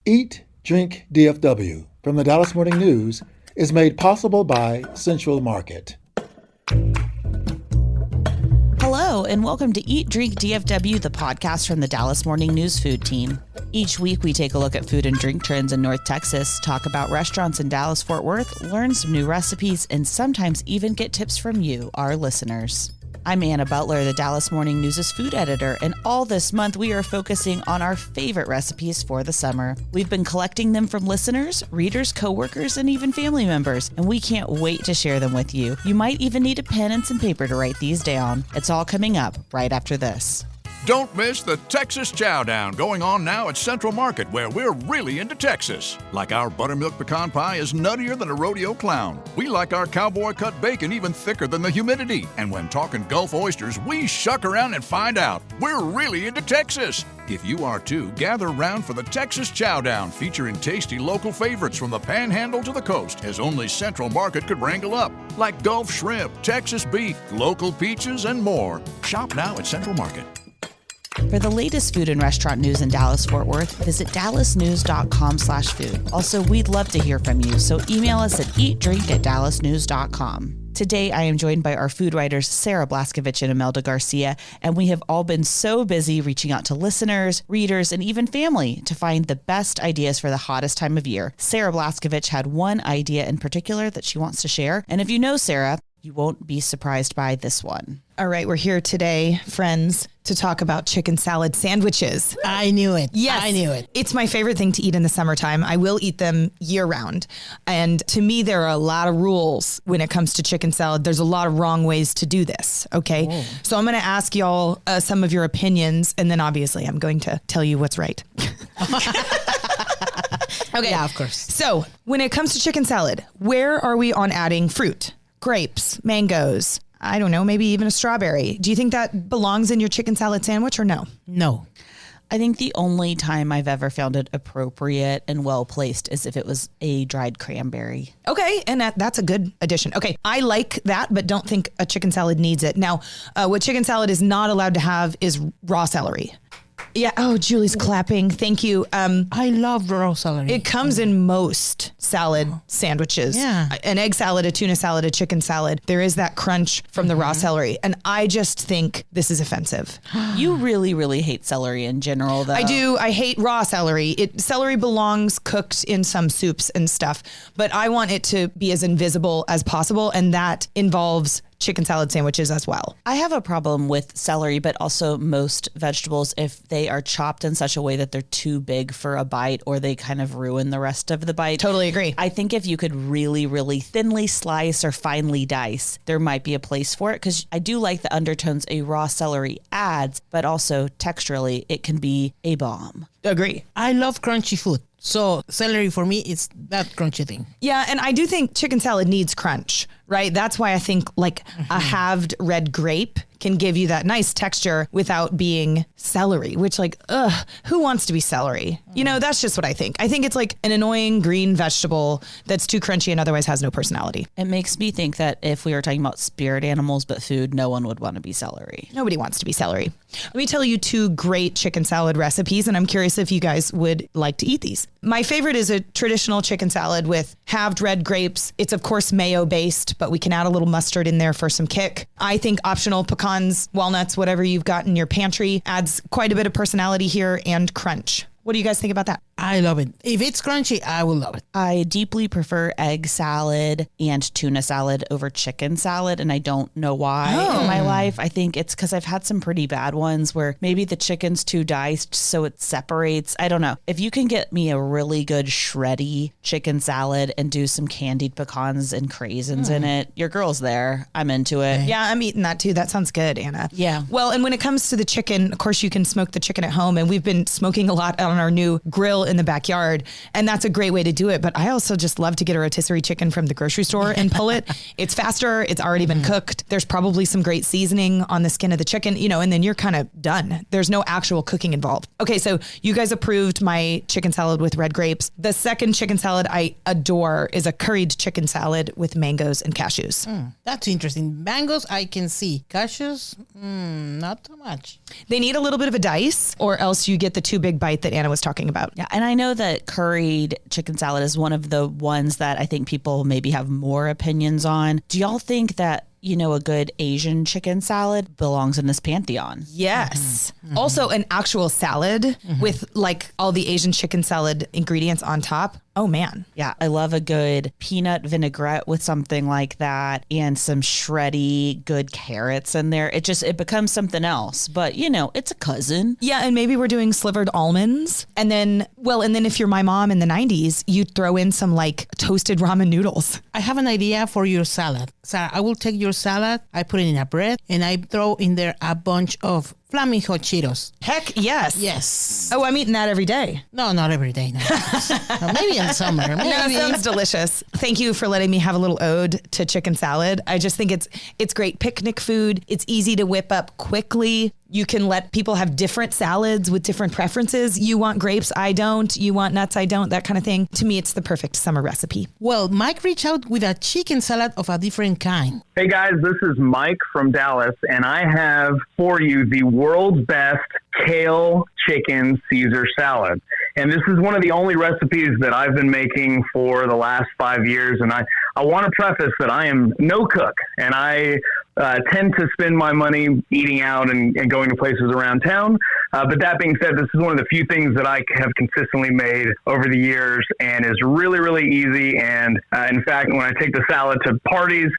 Eat, Drink, DFW from the Dallas Morning News is made possible by Central Market. Hello, and welcome to Eat, Drink, DFW, the podcast from the Dallas Morning News food team. Each week, we take a look at food and drink trends in North Texas, talk about restaurants in Dallas-Fort Worth, learn some new recipes, and sometimes even get tips from you, our listeners. I'm Anna Butler, the Dallas Morning News' food editor, and all this month we are focusing on our favorite recipes for the summer. We've been collecting them from listeners, readers, coworkers, and even family members, and we can't wait to share them with you. You might even need a pen and some paper to write these down. It's all coming up right after this. Don't miss the Texas Chowdown going on now at Central Market, where we're really into Texas. Like our buttermilk pecan pie is nuttier than a rodeo clown. We like our cowboy cut bacon even thicker than the humidity. And when talking Gulf oysters, we shuck around and find out. We're really into Texas. If you are too, gather round for the Texas Chowdown, featuring tasty local favorites from the Panhandle to the coast, as only Central Market could wrangle up. Like Gulf shrimp, Texas beef, local peaches, and more. Shop now at Central Market. For the latest food and restaurant news in Dallas-Fort Worth, visit dallasnews.com/food. Also, we'd love to hear from you, so email us at eatdrink@dallasnews.com. Today, I am joined by our food writers, Sancerre Blaskovich and Imelda Garcia, and we have all been so busy reaching out to listeners, readers, and even family to find the best ideas for the hottest time of year. Sancerre Blaskovich had one idea in particular that she wants to share, and if you know Sancerre, you won't be surprised by this one. All right, we're here today, friends, to talk about chicken salad sandwiches. I knew it. Yes. I knew it. It's my favorite thing to eat in the summertime. I will eat them year round. And to me, there are a lot of rules when it comes to chicken salad. There's a lot of wrong ways to do this, okay? Oh. So I'm going to ask y'all some of your opinions, and then obviously I'm going to tell you what's right. Okay. Yeah, of course. So when it comes to chicken salad, where are we on adding fruit? Grapes, mangoes, I don't know, maybe even a strawberry. Do you think that belongs in your chicken salad sandwich or no? No. I think the only time I've ever found it appropriate and well-placed is if it was a dried cranberry. Okay, and that's a good addition. Okay, I like that, but don't think a chicken salad needs it. Now, what chicken salad is not allowed to have is raw celery. Yeah. Oh, Julie's clapping. Thank you. I love raw celery. It comes in most salad sandwiches. Yeah. An egg salad, a tuna salad, a chicken salad. There is that crunch from the raw celery. And I just think this is offensive. You really, really hate celery in general, though. I do. I hate raw celery. Celery belongs cooked in some soups and stuff, but I want it to be as invisible as possible. And that involves chicken salad sandwiches as well. I have a problem with celery, but also most vegetables if they are chopped in such a way that they're too big for a bite or they kind of ruin the rest of the bite. Totally agree. I think if you could really, really thinly slice or finely dice, there might be a place for it, because I do like the undertones a raw celery adds, but also texturally it can be a bomb. Agree. I love crunchy food. So celery for me is that crunchy thing. Yeah, and I do think chicken salad needs crunch, right? That's why I think like a halved red grape can give you that nice texture without being celery, which who wants to be celery? You know, that's just what I think. I think it's like an annoying green vegetable that's too crunchy and otherwise has no personality. It makes me think that if we were talking about spirit animals but food, no one would want to be celery. Nobody wants to be celery. Let me tell you two great chicken salad recipes, and I'm curious if you guys would like to eat these. My favorite is a traditional chicken salad with halved red grapes. It's, of course, mayo based, but we can add a little mustard in there for some kick. I think optional pecans, walnuts, whatever you've got in your pantry adds quite a bit of personality here and crunch. What do you guys think about that? I love it. If it's crunchy, I will love it. I deeply prefer egg salad and tuna salad over chicken salad, and I don't know why in my life. I think it's because I've had some pretty bad ones where maybe the chicken's too diced so it separates. I don't know. If you can get me a really good shreddy chicken salad and do some candied pecans and craisins in it, your girl's there. I'm into it. Yeah, I'm eating that too. That sounds good, Anna. Yeah. Well, and when it comes to the chicken, of course, you can smoke the chicken at home, and we've been smoking a lot on our new grill in the backyard, and that's a great way to do it. But I also just love to get a rotisserie chicken from the grocery store and pull it. It's faster. It's already been cooked. There's probably some great seasoning on the skin of the chicken, and then you're kind of done. There's no actual cooking involved. Okay, so you guys approved my chicken salad with red grapes. The second chicken salad I adore is a curried chicken salad with mangoes and cashews. That's interesting. Mangoes, I can see. Cashews, not too much. They need a little bit of a dice, or else you get the too big bite that Anna was talking about. Yeah, And I know that curried chicken salad is one of the ones that I think people maybe have more opinions on. Do y'all think that, a good Asian chicken salad belongs in this pantheon? Yes. Also, an actual salad with like all the Asian chicken salad ingredients on top. Oh, man. Yeah, I love a good peanut vinaigrette with something like that and some shreddy good carrots in there. It becomes something else. But, it's a cousin. Yeah, and maybe we're doing slivered almonds. And then if you're my mom in the 90s, you'd throw in some like toasted ramen noodles. I have an idea for your salad. Sarah, I will take your salad, I put it in a bread, and I throw in there a bunch of Flaming Hot Cheetos. Heck yes. Yes. Oh, I'm eating that every day. No, not every day. No. Maybe in summer. Maybe. No, sounds delicious. Thank you for letting me have a little ode to chicken salad. I just think it's great picnic food. It's easy to whip up quickly. You can let people have different salads with different preferences. You want grapes, I don't. You want nuts, I don't. That kind of thing. To me, it's the perfect summer recipe. Well, Mike reached out with a chicken salad of a different kind. Hey guys, this is Mike from Dallas, and I have for you the world's best kale chicken Caesar salad. And this is one of the only recipes that I've been making for the last 5 years. And I want to preface that I am no cook, and I tend to spend my money eating out and going to places around town. But that being said, this is one of the few things that I have consistently made over the years and is really, really easy. And in fact, when I take the salad to parties,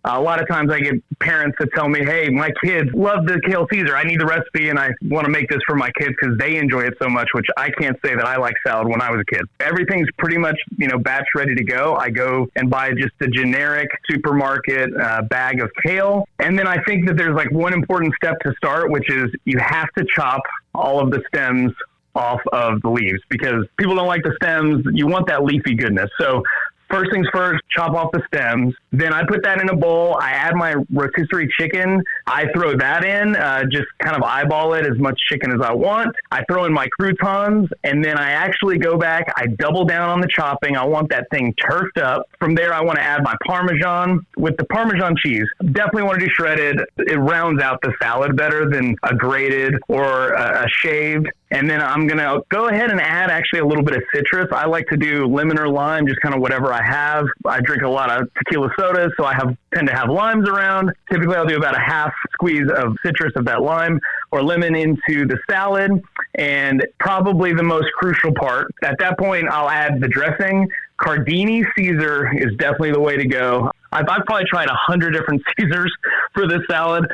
a lot of times I get parents that tell me, hey, my kids love the kale Caesar. I need the recipe and I want to make this for my kids because they enjoy it so much, which I can't say that I like salad when I was a kid. Everything's pretty much, batch ready to go. I go and buy just a generic supermarket bag of kale. And then I think that there's like one important step to start, which is you have to chop all of the stems off of the leaves because people don't like the stems. You want that leafy goodness. So first things first, chop off the stems. Then I put that in a bowl. I add my rotisserie chicken. I throw that in, just kind of eyeball it as much chicken as I want. I throw in my croutons, and then I actually go back. I double down on the chopping. I want that thing turfed up. From there, I want to add my Parmesan. With the Parmesan cheese, definitely want to do shredded. It rounds out the salad better than a grated or a shaved. And then I'm going to go ahead and add actually a little bit of citrus. I like to do lemon or lime, just kind of whatever I have. I drink a lot of tequila sodas, so I tend to have limes around. Typically, I'll do about a half squeeze of citrus of that lime or lemon into the salad. And probably the most crucial part, at that point, I'll add the dressing. Cardini Caesar is definitely the way to go. I've probably tried 100 different Caesars for this salad.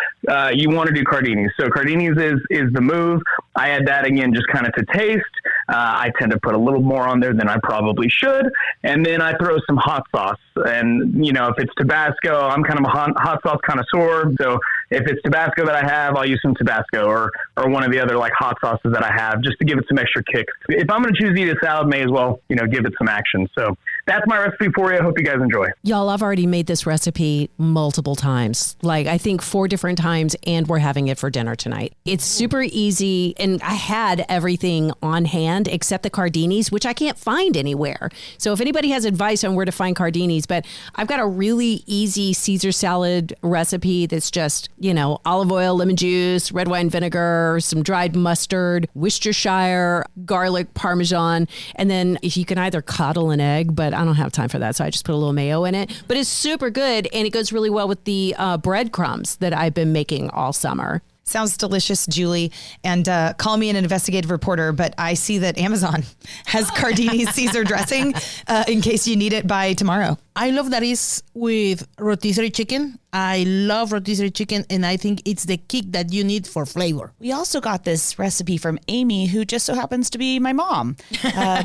You want to do Cardini's. So Cardini's is the move. I add that again, just kind of to taste. I tend to put a little more on there than I probably should. And then I throw some hot sauce. And, if it's Tabasco, I'm kind of a hot sauce connoisseur. So if it's Tabasco that I have, I'll use some Tabasco or one of the other like hot sauces that I have just to give it some extra kick. If I'm going to choose to eat a salad, may as well, give it some action. So that's my recipe for you. I hope you guys enjoy. Y'all, I've already made this recipe multiple times, like I think 4 different times, and we're having it for dinner tonight. It's super easy, and I had everything on hand except the Cardini's, which I can't find anywhere. So if anybody has advice on where to find Cardini's, but I've got a really easy Caesar salad recipe that's just, olive oil, lemon juice, red wine vinegar, some dried mustard, Worcestershire, garlic, Parmesan, and then if you can either coddle an egg, but I don't have time for that, so I just put a little mayo in it. But it's super good, and it goes really well with the breadcrumbs that I've been making all summer. Sounds delicious, Julie. And call me an investigative reporter, but I see that Amazon has Cardini's Caesar dressing in case you need it by tomorrow. I love that it's with rotisserie chicken. I love rotisserie chicken, and I think it's the kick that you need for flavor. We also got this recipe from Amy, who just so happens to be my mom,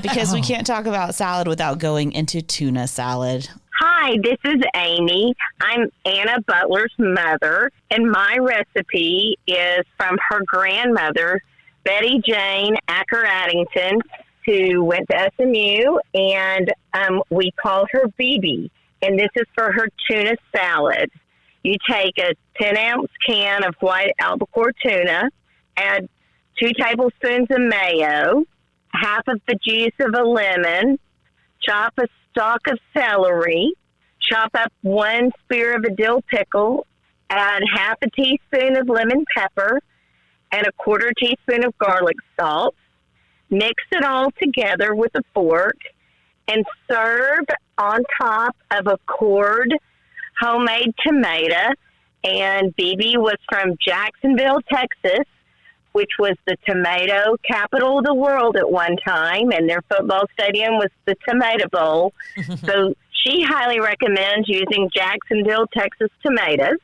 because we can't talk about salad without going into tuna salad. Hi, this is Amy. I'm Anna Butler's mother, and my recipe is from her grandmother, Betty Jane Acker-Addington, who went to SMU, and we call her BB, and this is for her tuna salad. You take a 10-ounce can of white albacore tuna, add 2 tablespoons of mayo, half of the juice of a lemon, chop a stalk of celery, chop up 1 spear of a dill pickle, add half a teaspoon of lemon pepper and a 1/4 teaspoon of garlic salt. Mix it all together with a fork and serve on top of a cored homemade tomato. And BB was from Jacksonville, Texas, which was the tomato capital of the world at one time, and their football stadium was the Tomato Bowl. So she highly recommends using Jacksonville, Texas tomatoes,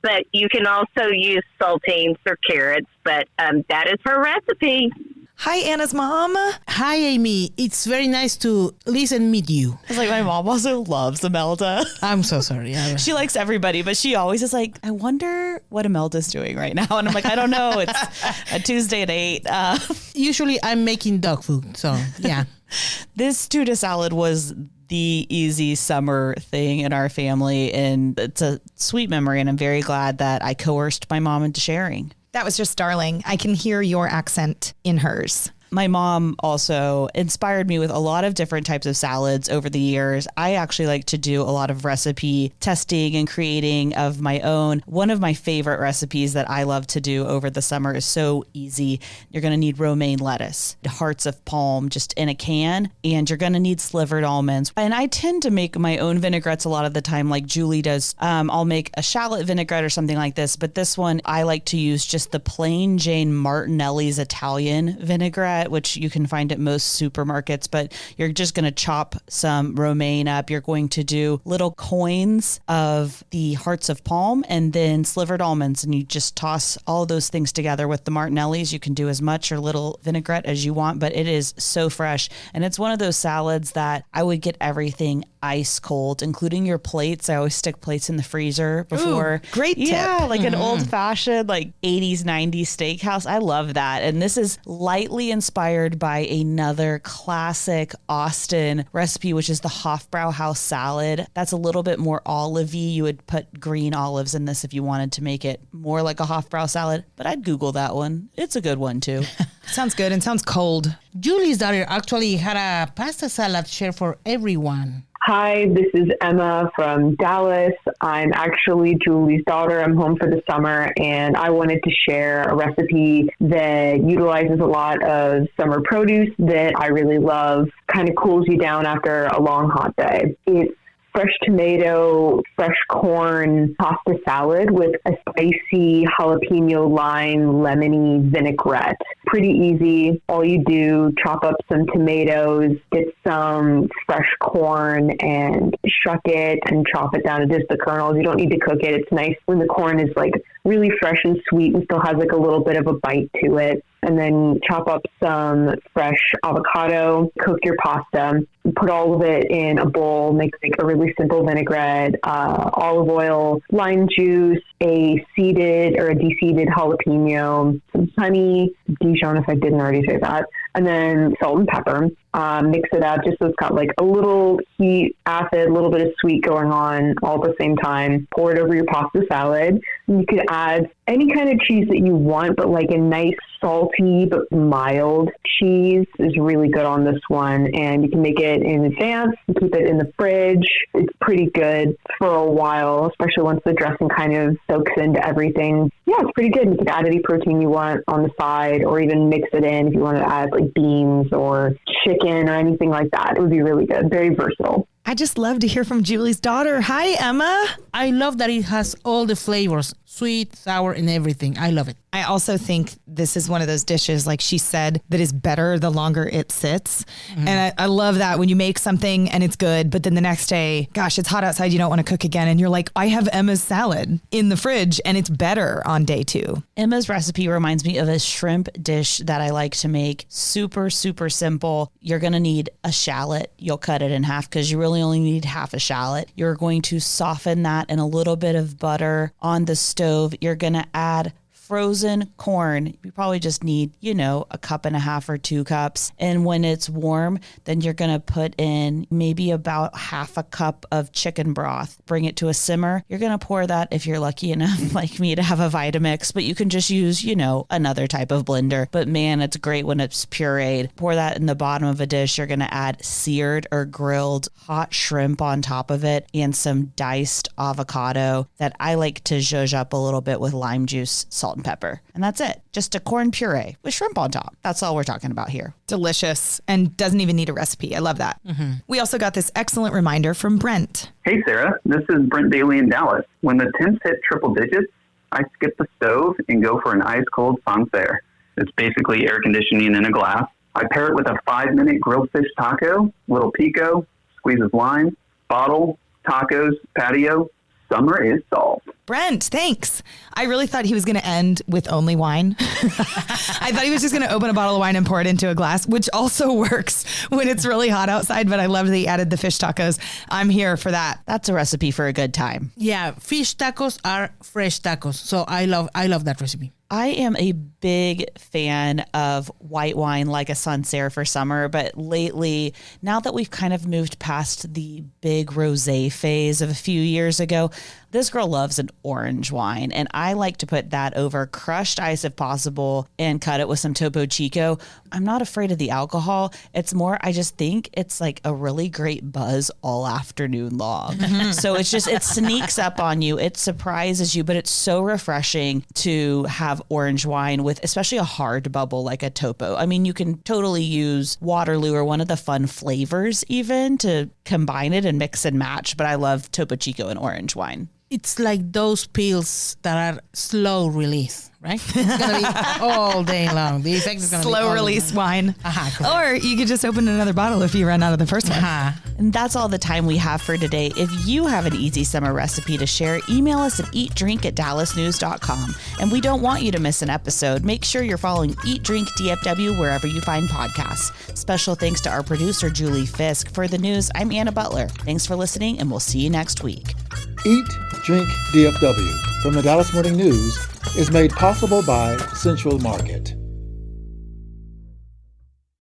but you can also use saltines or carrots, but that is her recipe. Hi, Anna's mom. Hi, Amy. It's very nice to listen and meet you. It's like my mom also loves Imelda. I'm so sorry. She likes everybody, but she always is like, I wonder what Imelda's doing right now. And I'm like, I don't know. It's a Tuesday at 8. Usually I'm making dog food, so yeah. This tuna salad was the easy summer thing in our family, and it's a sweet memory, and I'm very glad that I coerced my mom into sharing. That was just darling. I can hear your accent in hers. My mom also inspired me with a lot of different types of salads over the years. I actually like to do a lot of recipe testing and creating of my own. One of my favorite recipes that I love to do over the summer is so easy. You're going to need romaine lettuce, hearts of palm just in a can, and you're going to need slivered almonds. And I tend to make my own vinaigrettes a lot of the time, like Julie does. I'll make a shallot vinaigrette or something like this, but this one I like to use just the plain Jane Martinelli's Italian vinaigrette, which you can find at most supermarkets, but you're just going to chop some romaine up. You're going to do little coins of the hearts of palm and then slivered almonds, and you just toss all those things together with the Martinellis. You can do as much or little vinaigrette as you want, but it is so fresh. And it's one of those salads that I would get everything ice cold, including your plates. I always stick plates in the freezer before. Ooh, great tip. Yeah, like an old fashioned, like 80s, 90s steakhouse. I love that. And this is lightly inspired by another classic Austin recipe, which is the Hofbrauhaus salad. That's a little bit more olivey. You would put green olives in this if you wanted to make it more like a Hofbrau salad, but I'd Google that one. It's a good one too. Sounds good and sounds cold. Julie's daughter actually had a pasta salad share for everyone. Hi, this is Emma from Dallas. I'm actually Julie's daughter. I'm home for the summer, and I wanted to share a recipe that utilizes a lot of summer produce that I really love. Kind of cools you down after a long, hot day. It's fresh tomato, fresh corn pasta salad with a spicy jalapeno lime lemony vinaigrette. Pretty easy. All you do, chop up some tomatoes, get some fresh corn and shuck it and chop it down to just the kernels. You don't need to cook it. It's nice when the corn is like really fresh and sweet and still has like a little bit of a bite to it. And then chop up some fresh avocado, cook your pasta, put all of it in a bowl, make like a really simple vinaigrette, olive oil, lime juice, a seeded or a de-seeded jalapeno, some honey, Dijon if I didn't already say that, and then salt and pepper. Mix it up just so it's got like a little heat, acid, a little bit of sweet going on all at the same time. Pour it over your pasta salad. You could add any kind of cheese that you want, but like a nice salty but mild cheese is really good on this one. And you can make it in advance and keep it in the fridge. It's pretty good for a while, especially once the dressing kind of soaks into everything. Yeah, it's pretty good. You can add any protein you want on the side, or even mix it in if you want to add like beans or chicken or anything like that. It would be really good. Very versatile. I just love to hear from Julie's daughter. Hi, Emma. I love that it has all the flavors, sweet, sour, and everything. I love it. I also think this is one of those dishes, like she said, that is better the longer it sits. And I love that when you make something and it's good, but then the next day, gosh, it's hot outside, you don't want to cook again. And you're like, I have Emma's salad in the fridge and it's better on day 2. Emma's recipe reminds me of a shrimp dish that I like to make. Super, super simple. You're going to need a shallot. You'll cut it in half because you really only need half a shallot. You're going to soften that in a little bit of butter on the stove. You're going to add frozen corn. You probably just need, a cup and a half or 2 cups. And when it's warm, then you're going to put in maybe about half a cup of chicken broth. Bring it to a simmer. You're going to pour that, if you're lucky enough like me to have a Vitamix, but you can just use, another type of blender. But man, it's great when it's pureed. Pour that in the bottom of a dish. You're going to add seared or grilled hot shrimp on top of it and some diced avocado that I like to zhuzh up a little bit with lime juice, salt and and pepper. And that's it. Just a corn puree with shrimp on top. That's all we're talking about here. Delicious and doesn't even need a recipe. I love that. We also got this excellent reminder from Brent. Hey, Sarah. This is Brent Daly in Dallas. When the temps hit triple digits, I skip the stove and go for an ice-cold Sancerre. It's basically air conditioning in a glass. I pair it with a 5-minute grilled fish taco, little pico, squeeze of lime, bottle, tacos, patio. Summer is solved. Brent, thanks. I really thought he was going to end with only wine. I thought he was just going to open a bottle of wine and pour it into a glass, which also works when it's really hot outside. But I love that he added the fish tacos. I'm here for that. That's a recipe for a good time. Yeah, fish tacos are fresh tacos. So I love that recipe. I am a big fan of white wine like a Sancerre for summer, but lately, now that we've kind of moved past the big rosé phase of a few years ago, this girl loves an orange wine, and I like to put that over crushed ice if possible and cut it with some Topo Chico. I'm not afraid of the alcohol. It's more, I just think it's like a really great buzz all afternoon long. So it sneaks up on you. It surprises you, but it's so refreshing to have orange wine with especially a hard bubble like a Topo. I mean, you can totally use Waterloo or one of the fun flavors even to combine it and mix and match, but I love Topo Chico and orange wine. It's like those pills that are slow release, right? It's going to be all day long. The effect is going to be slow release wine. Or you could just open another bottle if you run out of the first one. And that's all the time we have for today. If you have an easy summer recipe to share, email us at eatdrink@dallasnews.com. And we don't want you to miss an episode. Make sure you're following Eat Drink DFW wherever you find podcasts. Special thanks to our producer, Julie Fisk. For the news, I'm Anna Butler. Thanks for listening, and we'll see you next week. Eat, Drink DFW from the Dallas Morning News is made possible by Central Market.